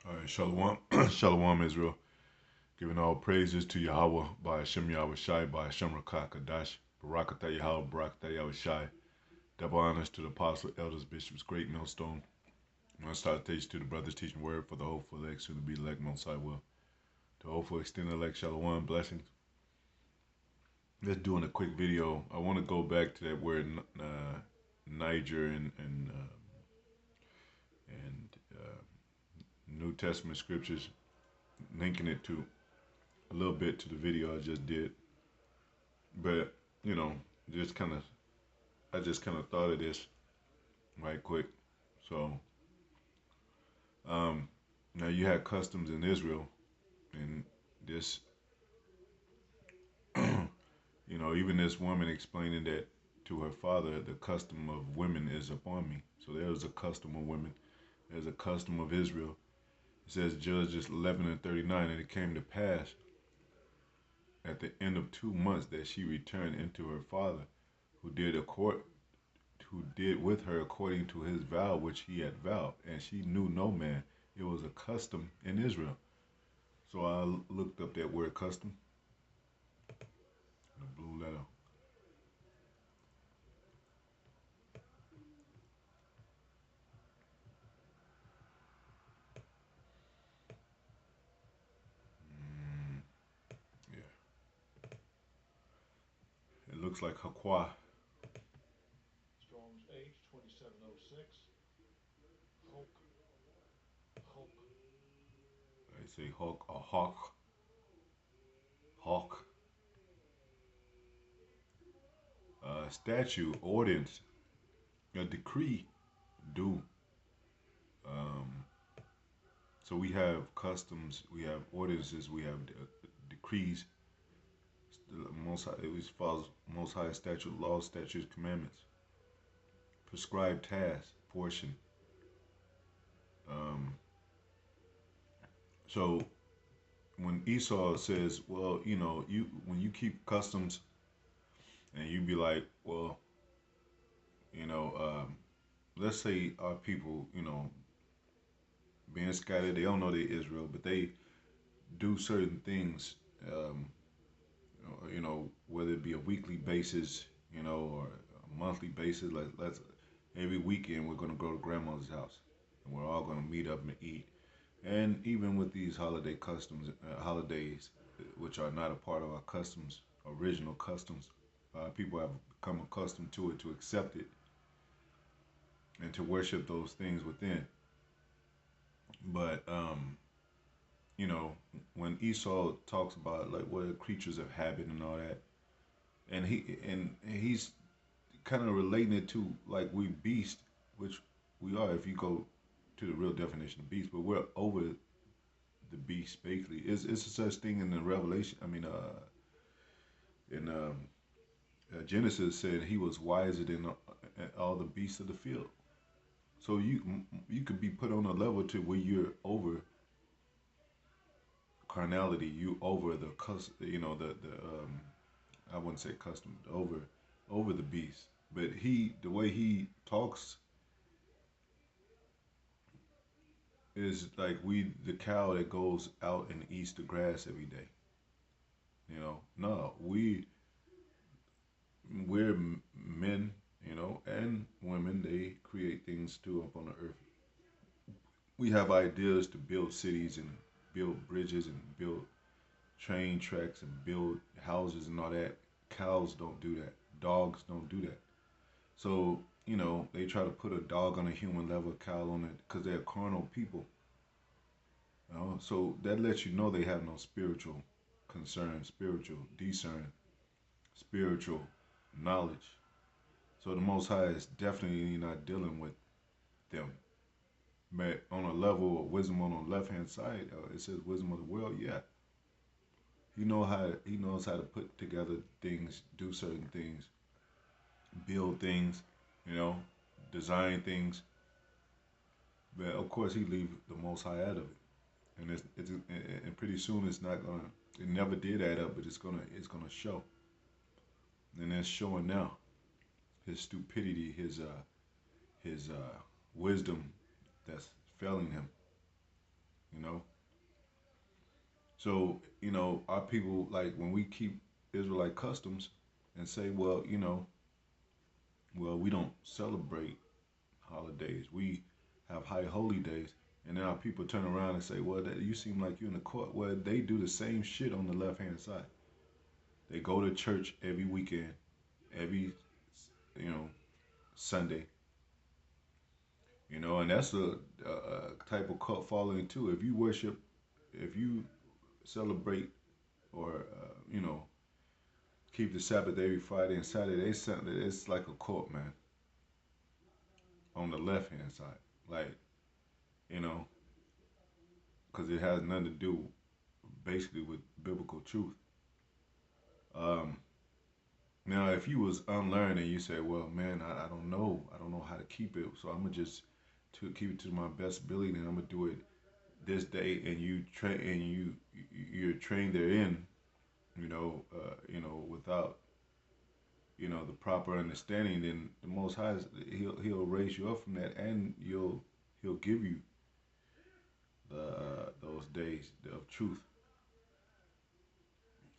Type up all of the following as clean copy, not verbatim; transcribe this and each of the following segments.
All right, Shalom, Shalom, Israel. Giving all praises to Yahweh by Hashem Yahweh Shai by Hashem Rakah Kadash, Barakatah Yahweh, Barakatah Yahweh Shai. Double honors to the apostles, elders, bishops, great millstone. One salutation to the brothers teaching word for the hopeful elect, soon to be elect, most high will. To hopeful extended elect, Shalom, blessings. Just doing a quick video. I want to go back to that word Niger and New Testament scriptures, linking it to a little bit to the video I just did. But you know, just kind of, I just kind of thought of this right quick. So now you had customs in Israel, and this, even this woman explaining that to her father, the custom of women is upon me. So there's a custom of women. There's a custom of Israel. It says Judges 11 and 39, and it came to pass at the end of 2 months that she returned into her father, who did with her according to his vow which he had vowed, and she knew no man. It was a custom in Israel. So I looked up that word custom, the blue letter. Yeah, it looks like Hakwa. Strong's H 2706. Hulk. Hulk. They say hawk, a hawk, hawk. Statute, ordinance, a decree, do. Um, so we have customs, we have ordinances, we have decrees. Most high, it follows most high statute, laws, statutes, commandments, prescribed tasks, portion. Um, so when Esau says, well, you when you keep customs, and you be like, well, you know, um, let's say our people, being scattered, they don't know they're Israel, but they do certain things, um, whether it be a weekly basis, or a monthly basis. Let's every weekend we're gonna go to grandmother's house, and we're all gonna meet up and eat. And even with these holiday customs, holidays, which are not a part of our customs, original customs, people have become accustomed to it, to accept it, and to worship those things within. But you know, when Esau talks about like what creatures of habit and all that, and he's kind of relating it to like we beast, which we are if you go to the real definition of beast, but we're over the beast basically. It's a such thing in the Revelation. I mean, in Genesis said he was wiser than all the beasts of the field. So you could be put on a level to where you're over carnality, you over the I wouldn't say custom, over the beast. But the way he talks is like we the cow that goes out and eats the grass every day. No, we're men, and women. They create things too up on the earth. We have ideas to build cities and build bridges and build train tracks and build houses and all that. Cows don't do that. Dogs don't do that. So, they try to put a dog on a human level, a cow on it, because they're carnal people. So that lets you know they have no spiritual concern, spiritual discern, spiritual knowledge. So the Most High is definitely not dealing with them. But on a level of wisdom on the left hand side, it says wisdom of the world. Yeah, he knows how to put together things, do certain things, build things, you know, design things. But of course, he leave the Most High out of it, and and pretty soon it's not gonna. It never did add up, but it's gonna show, and it's showing now. His stupidity, his wisdom that's failing him. So, our people, like, when we keep Israelite customs and say, well, well, we don't celebrate holidays. We have high holy days. And then our people turn around and say, well, that you seem like you're in the court. Well, they do the same shit on the left hand side. They go to church every weekend, every, you know, Sunday, and that's a type of cult following too. If you worship, if you celebrate or, keep the Sabbath every Friday and Saturday, it's like a cult, man, on the left hand side. Like, you know, because it has nothing to do basically with biblical truth. Um, Now, if you was unlearned and you say, "Well, man, I don't know how to keep it, so I'm gonna just to keep it to my best ability, and I'm gonna do it this day," and you train and you're trained therein, without the proper understanding, then the Most High he'll raise you up from that, and he'll give you those days of truth.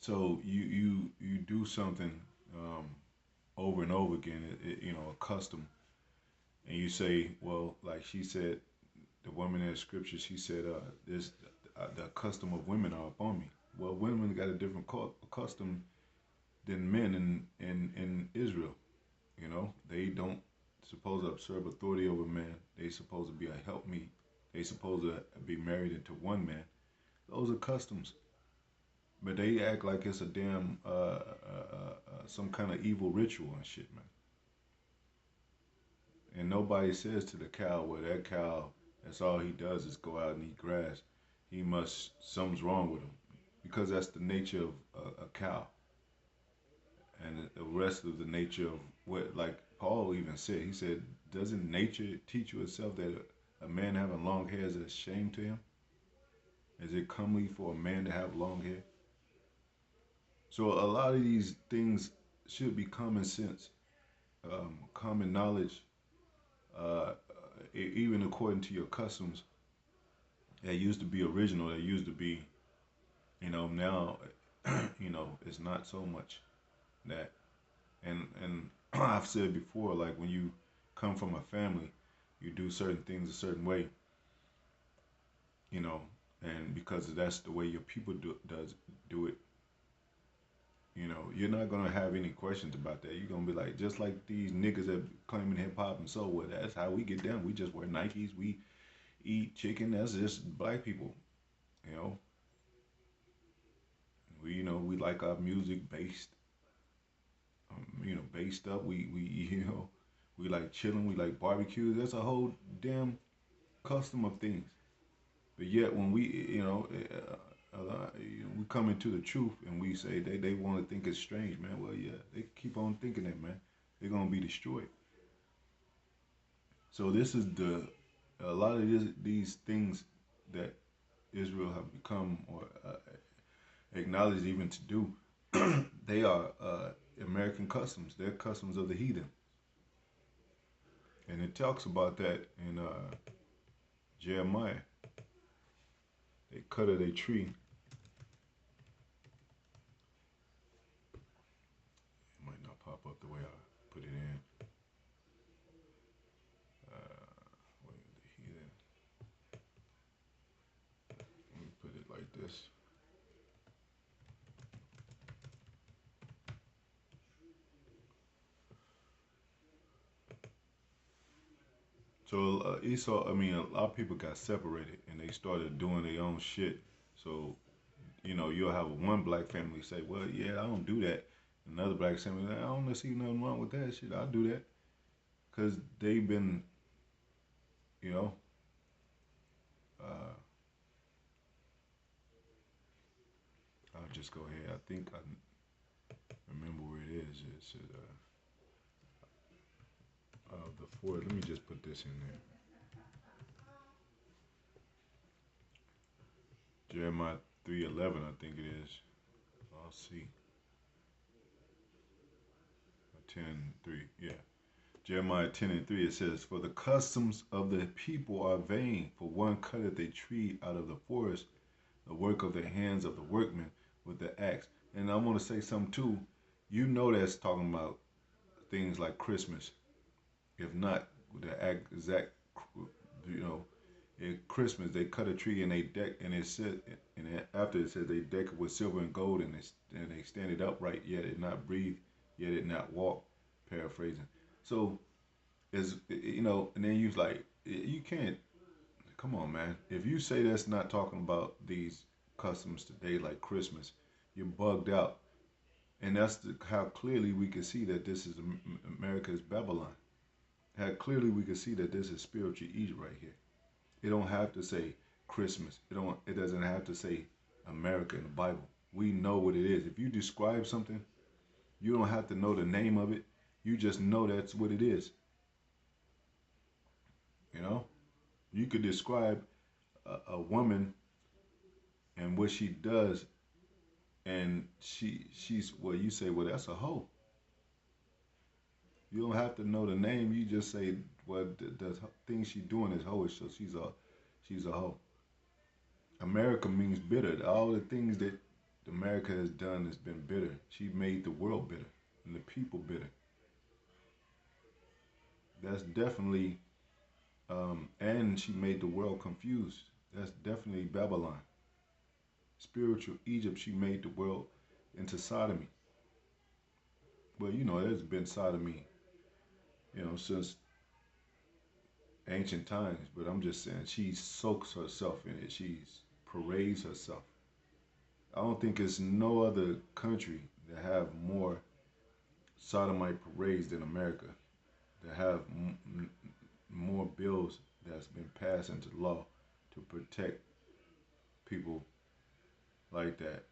So you do something um, over and over again, a custom, and you say, well, like she said, the woman in the scripture, she said, this the custom of women are upon me. Well, women got a different custom than men in Israel. They don't supposed to observe authority over man. They supposed to be a helpmeet. They supposed to be married into one man. Those are customs, but they act like it's a damn some kind of evil ritual and shit, man. And nobody says to the cow, well, that cow, that's all he does is go out and eat grass. Something's wrong with him. Because that's the nature of a cow. And the rest of the nature of what, like Paul even said, he said, doesn't nature teach you itself that a man having long hair is a shame to him? Is it comely for a man to have long hair? So a lot of these things should be common sense, common knowledge, even according to your customs. That used to be original. That used to be, now, it's not so much that. And I've said before, like when you come from a family, you do certain things a certain way, you know, and because that's the way your people do it, you're not gonna have any questions about that. You're gonna be like, just like these niggas that claiming hip hop and so what. That's how we get down. We just wear Nikes. We eat chicken. That's just black people. You know, we like our music based, based up. We we like chilling. We like barbecue. That's a whole damn custom of things. But yet when we come into the truth and we say they want to think it's strange, man. Well, yeah, they keep on thinking that, man. They're gonna be destroyed. So this is a lot of these things that Israel have become or acknowledged even to do. They are American customs. They're customs of the heathen, and it talks about that in Jeremiah. They cut of a tree. It might not pop up the way I put it in. Wait, the heathen. Let me put it like this. So Esau, I mean, a lot of people got separated and they started doing their own shit. So you'll have one black family say, "Well, yeah, I don't do that." Another black family, I don't see nothing wrong with that shit. I do that because they've been, you know, uh, I'll just go ahead. I think I remember where it is. It's the fourth. Let me just put this in there. Jeremiah 3:11, I think it is. I'll see. 10:3, yeah. Jeremiah 10:3, it says, "For the customs of the people are vain, for one cutteth a tree out of the forest, the work of the hands of the workmen with the axe. And I want to say something too. You know that's talking about things like Christmas. If not the exact, you know, at Christmas they cut a tree and they deck and it said and after it says they deck it with silver and gold and they stand it upright yet it not breathe yet it not walk. Paraphrasing. So is and then you like you can't. Come on, man. If you say that's not talking about these customs today, like Christmas, you're bugged out. And that's how clearly we can see that this is America's Babylon. How clearly we can see that this is spiritual Egypt right here. It don't have to say Christmas. It don't. It doesn't have to say America in the Bible. We know what it is. If you describe something, you don't have to know the name of it. You just know that's what it is. You know, you could describe a woman and what she does, and she's well. You say, well, that's a hoe. You don't have to know the name. You just say, well, the thing she's doing is hoish, so she's a hoe. America means bitter. All the things that America has done has been bitter. She made the world bitter and the people bitter. That's definitely, and she made the world confused. That's definitely Babylon. Spiritual Egypt, she made the world into sodomy. Well, there's been sodomy, since ancient times, but I'm just saying she soaks herself in it. She's parades herself. I don't think there's no other country that have more sodomite parades than America. That have more bills that's been passed into law to protect people like that,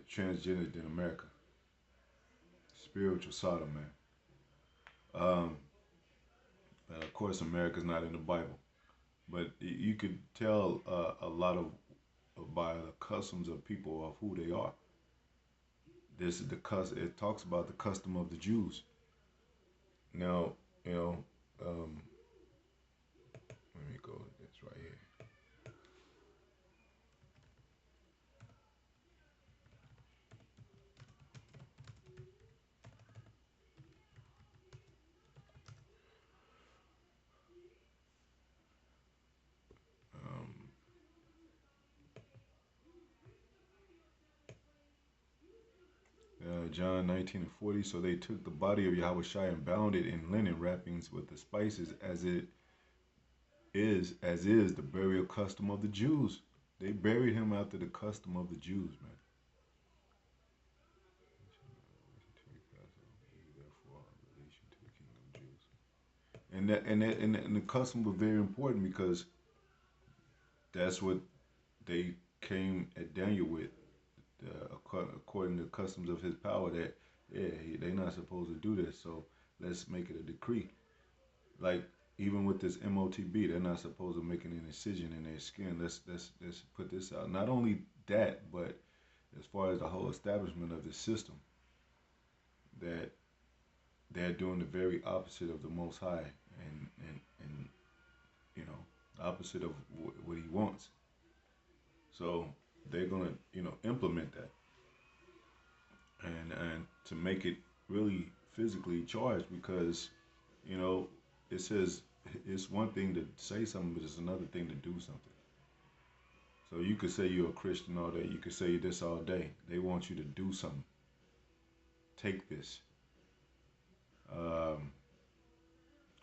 transgender than America. Spiritual Sodom, man. Um, of course, America's not in the Bible, but you could tell a lot of by the customs of people of who they are. This is the custom. It talks about the custom of the Jews. Now, you know, um, let me go. It's right here. John 19:40. So they took the body of Yahweh Shai and bound it in linen wrappings with the spices, as is the burial custom of the Jews. They buried him after the custom of the Jews, man. And the custom was very important because that's what they came at Daniel with, according to the customs of his power. That yeah, they're not supposed to do this, so let's make it a decree. Like even with this MOTB, they're not supposed to make an incision in their skin. Let's put this out. Not only that, but as far as the whole establishment of the system, that they're doing the very opposite of the Most High, and opposite of what He wants. So they're gonna implement that, and to make it really physically charged because you know it says it's one thing to say something, but it's another thing to do something. So you could say you're a Christian all day. You could say this all day. They want you to do something. Take this. Um,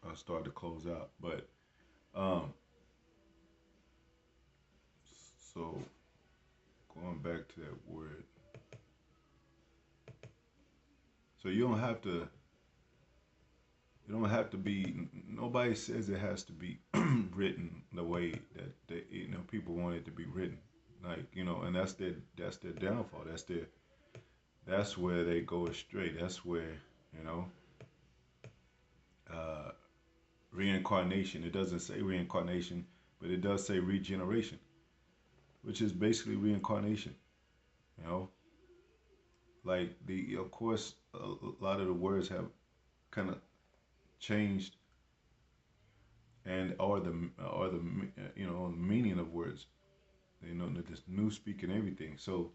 I'll start to close out, but um, so going back to that word, so you don't have to. You don't have to be. Nobody says it has to be written the way that people want it to be written. Like and that's their downfall. That's where they go astray. That's where you know uh, reincarnation. It doesn't say reincarnation, but it does say regeneration, which is basically reincarnation. You know, like the of course a lot of the words have kind of changed and or the meaning of words. They know that this new speak and everything. So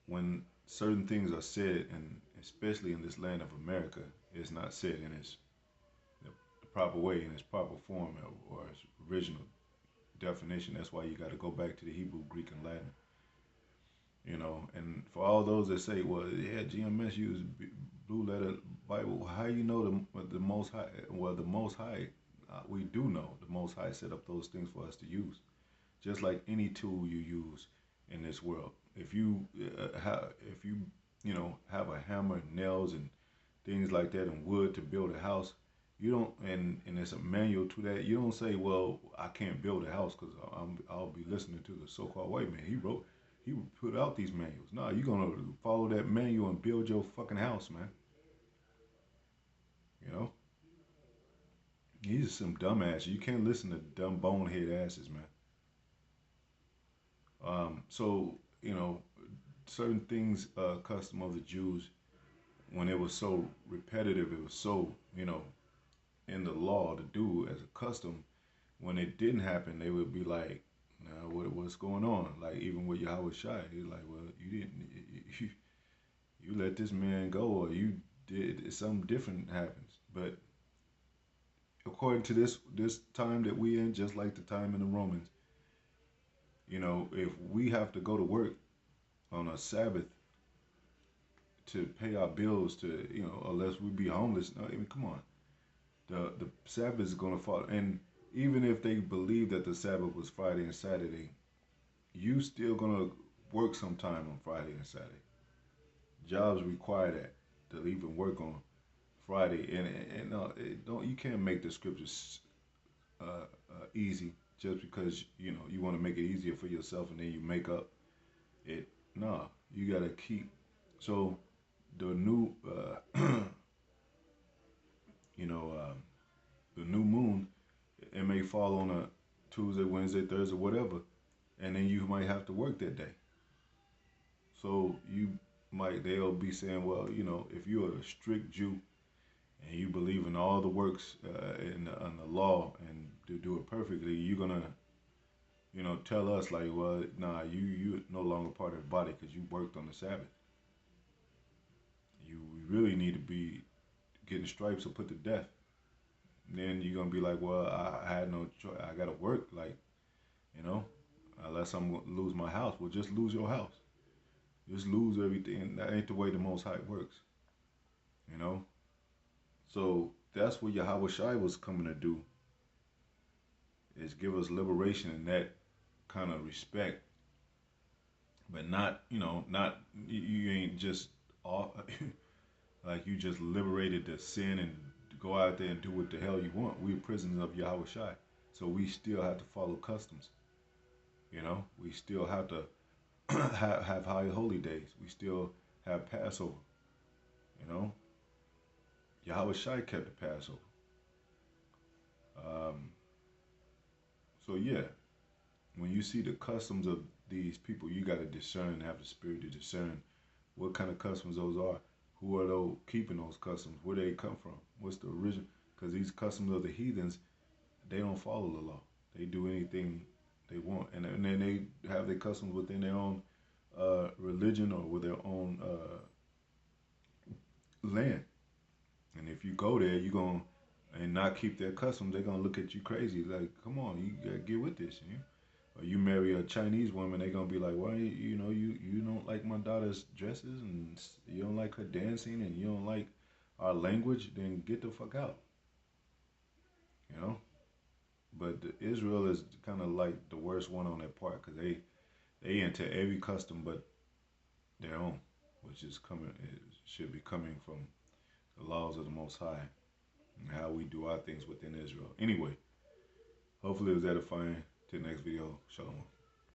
when certain things are said, and especially in this land of America, it's not said in its the proper way, in its proper form, or its original definition. That's why you got to go back to the Hebrew, Greek, and Latin. And for all those that say, well, yeah, GMS used blue letter Bible, how you know the Most High? Well, the Most High, we do know the Most High set up those things for us to use, just like any tool you use in this world. If you have a hammer, nails, and things like that, and wood to build a house, you don't, and there's a manual to that. You don't say, well, I can't build a house because I'll be listening to the so-called white man. He put out these manuals. No, you're gonna follow that manual and build your fucking house, man. You know, these are some dumbass. You can't listen to dumb bonehead asses, man. So certain things, custom of the Jews, when it was so repetitive, it was so in the law to do as a custom. When it didn't happen, they would be like, "Now, what's going on?" Like even with Yahweh Shai, he's like, "Well, you, you let this man go, or you did something different happens." But according to this time that we in, just like the time in the Romans, if we have to go to work on a Sabbath to pay our bills, to unless we be homeless, no, I mean, come on, the Sabbath is gonna fall, and even if they believe that the Sabbath was Friday and Saturday, you still gonna work sometime on Friday and Saturday. Jobs require that to even work on Friday, and don't you can't make the scriptures easy just because you want to make it easier for yourself and then you make up it. No, you gotta keep. So the new, you know, the new moon, it may fall on a Tuesday, Wednesday, Thursday, whatever, and then you might have to work that day. So they'll be saying, well, if you're a strict Jew and you believe in all the works in the law and to do it perfectly, you're gonna, tell us like, well, nah, you no longer part of the body because you worked on the Sabbath. You really need to be getting stripes or put to death. And then you're gonna be like, well, I had no choice. I gotta work, like, you know, unless I'm gonna lose my house. Well, just lose your house. Just lose everything. That ain't the way the Most High works, you know. So that's what Yahweh Shai was coming to do, is give us liberation in that kind of respect, but not, not you ain't just all like you just liberated the sin and go out there and do what the hell you want. We're prisoners of Yahweh Shai, so we still have to follow customs. We still have to have high holy days. We still have Passover. You know, Yahweh Shai kept the Passover. Um, so yeah, when you see the customs of these people, you got to discern, have the spirit to discern what kind of customs those are. Who are those keeping those customs? Where they come from? What's the origin? Because these customs of the heathens, they don't follow the law. They do anything they want, and then they have their customs within their own religion or with their own land. And if you go there, you're going to and not keep their customs, they're gonna look at you crazy. Like, come on, you gotta get with this. Or you marry a Chinese woman, they're gonna be like, why you don't like my daughter's dresses and you don't like her dancing and you don't like our language, then get the fuck out. You know. But Israel is kind of like the worst one on that part because they into every custom but their own, which is coming. It should be coming from the laws of the Most High and how we do our things within Israel. Anyway, hopefully it was edifying. To the next video. Shalom.